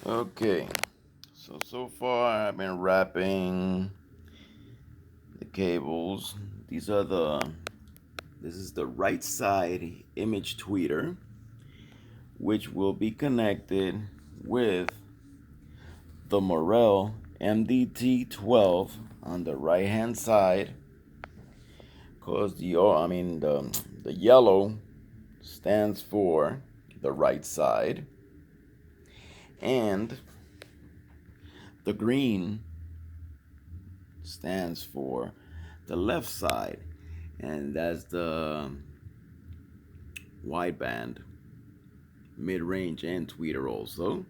Okay, so far I've been wrapping the cables. These are this is the right side image tweeter, which will be connected with the Morel MDT12 on the right hand side, because the yellow stands for the right side, and the green stands for the left side, and that's the wideband, mid-range, and tweeter also.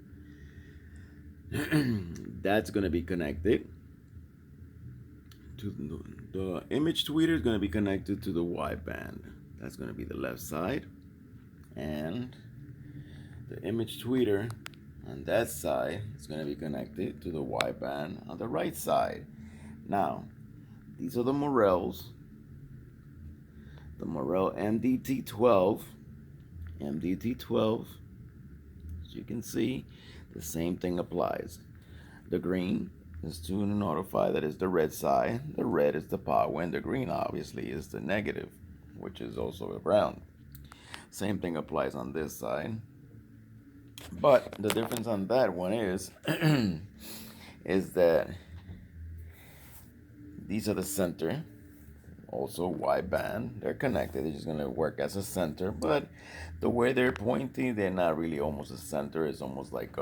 That's going to be connected to the image tweeter is going to be connected to the wideband. That's going to be the left side, and the image tweeter on that side is going to be connected to the wideband on the right side. Now, these are the Morels, the Morel MDT12. MDT12, as you can see, the same thing applies. The green is to notify that it's the red side. The red is the power, and the green obviously is the negative, which is also a ground. Same thing applies on this side. But the difference on that one is is that these are the center, also wideband. They're connected. They're just gonna work as a center, but the way they're pointing, they're not really almost a center. It's almost like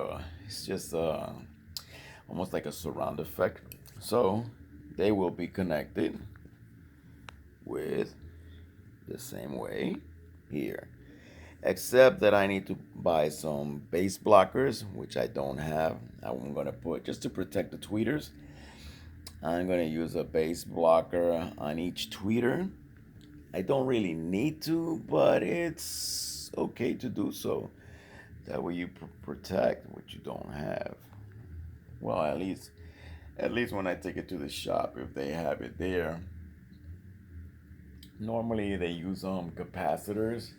it's just almost like a surround effect. So they will be connected with the same way here, except that I need to buy some base blockers, which I don't have. I'm gonna put, just to protect the tweeters, I'm gonna use a base blocker on each tweeter. I don't really need to, but it's okay to do so. That way you protect what you don't have. Well, at least when I take it to the shop, if they have it there. Normally they use capacitors,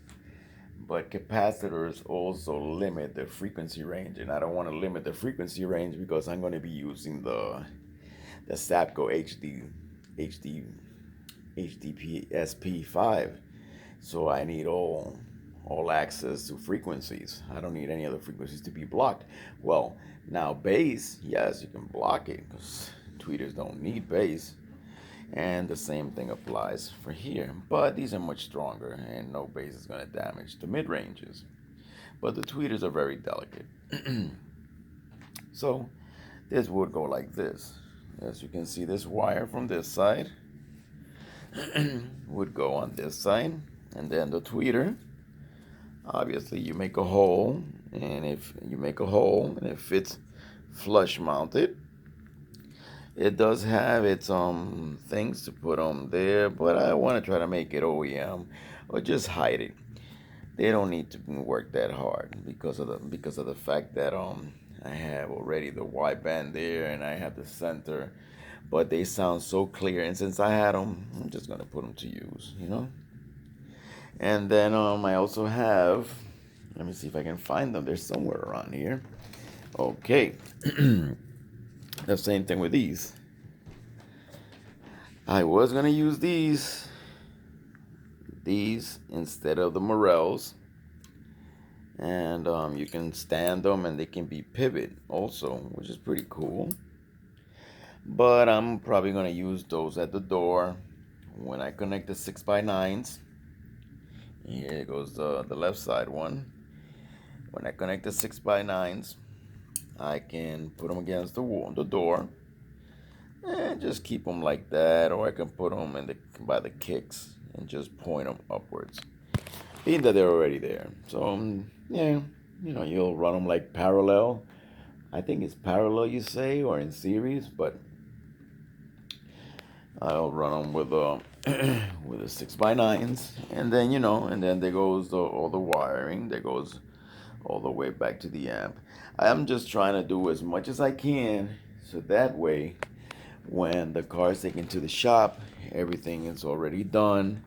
but capacitors also limit the frequency range, and I don't want to limit the frequency range because I'm going to be using the Sapco HDPSP5. So I need all access to frequencies. I don't need any other frequencies to be blocked. Well, now bass, yes, you can block it because tweeters don't need bass. And the same thing applies for here. But these are much stronger, and no bass is going to damage the mid ranges. But the tweeters are very delicate. So this would go like this. As you can see, this wire from this side would go on this side, and then the tweeter, obviously you make a hole, and if you make a hole and it fits flush mounted, it does have its things to put on there, but I want to try to make it OEM or just hide it. They don't need to work that hard because of the fact that I have already the wideband there and I have the center, but they sound so clear, and since I had them, I'm just gonna put them to use. And then I also have, let me see if I can find them. They're somewhere around here. Okay. The same thing with these. I was gonna use these instead of the Morels, and you can stand them and they can be pivot also, which is pretty cool. But I'm probably gonna use those at the door when I connect the 6x9s. Here goes the left side one. When I connect the 6x9s, I can put them against the wall, the door, and just keep them like that, or I can put them by the kicks and just point them upwards, being that they're already there. So yeah, you'll run them like parallel. I think it's parallel, you say, or in series, but I'll run them with with the 6x9s, and then and then there goes all the wiring. There goes all the way back to the amp. I'm just trying to do as much as I can, so that way, when the car is taken to the shop, everything is already done.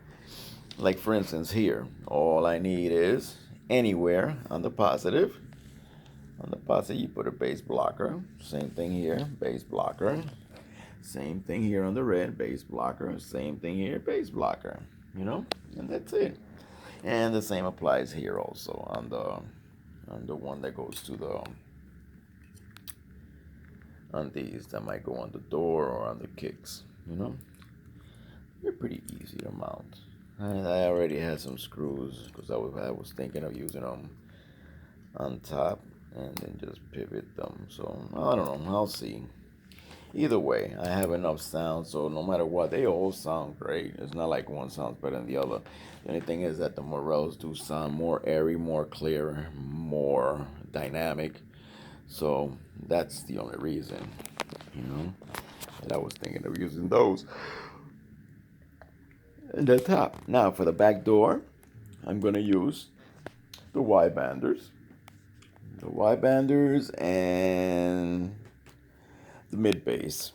Like for instance here, all I need is anywhere on the positive, On the posse, you put a base blocker. Same thing here, base blocker. Same thing here on the red, base blocker. Same thing here, base blocker. You know, and that's it. And the same applies here also on the one that goes to the on these that might go on the door or on the kicks. You know, they're pretty easy to mount. I already had some screws because I was thinking of using them on top and then just pivot them. So I don't know. I'll see. Either way, I have enough sound, so no matter what, they all sound great. It's not like one sounds better than the other. The only thing is that the Morels do sound more airy, more clear, more dynamic. So that's the only reason, you know. And I was thinking of using those. And the top. Now for the back door, I'm gonna use the Y banders. The Y banders and the mid bass.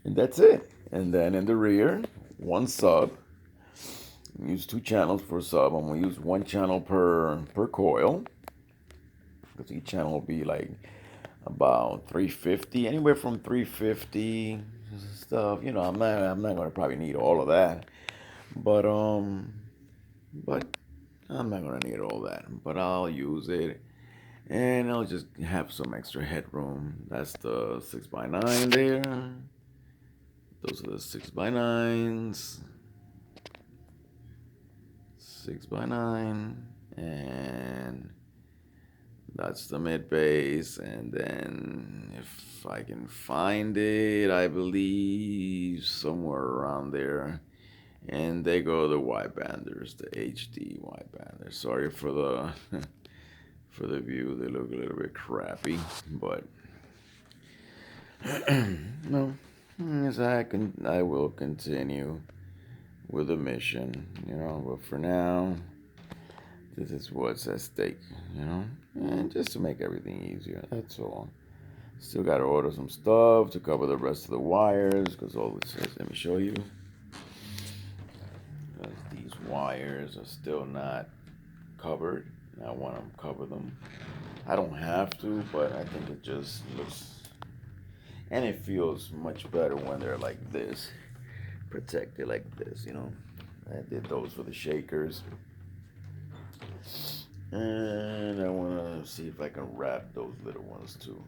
And that's it. And then in the rear, one sub. Use two channels per sub. I'm gonna use one channel per coil. Because each channel will be like about 350, anywhere from 350 stuff. You know, I'm not gonna probably need all of that. But but I'm not gonna need all that. But I'll use it. And I'll just have some extra headroom. That's the 6x9 there. Those are the 6x9s. 6x9. And that's the mid bass. And then if I can find it, I believe somewhere around there. And they go the Y banders, the HD Y banders. Sorry for the for the view, they look a little bit crappy, but no. As I will continue with the mission, you know. But for now, this is what's at stake, you know, and just to make everything easier. That's all. Still got to order some stuff to cover the rest of the wires because all this is. Let me show you. Because these wires are still not covered. And I want to cover them. I don't have to, but I think it just looks and it feels much better when they're like this, protected like this, you know. I did those for the shakers. And I want to see if I can wrap those little ones too.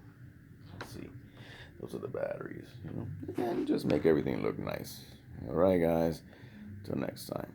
Let's see. Those are the batteries, you know. And just make everything look nice. All right, guys. Till next time.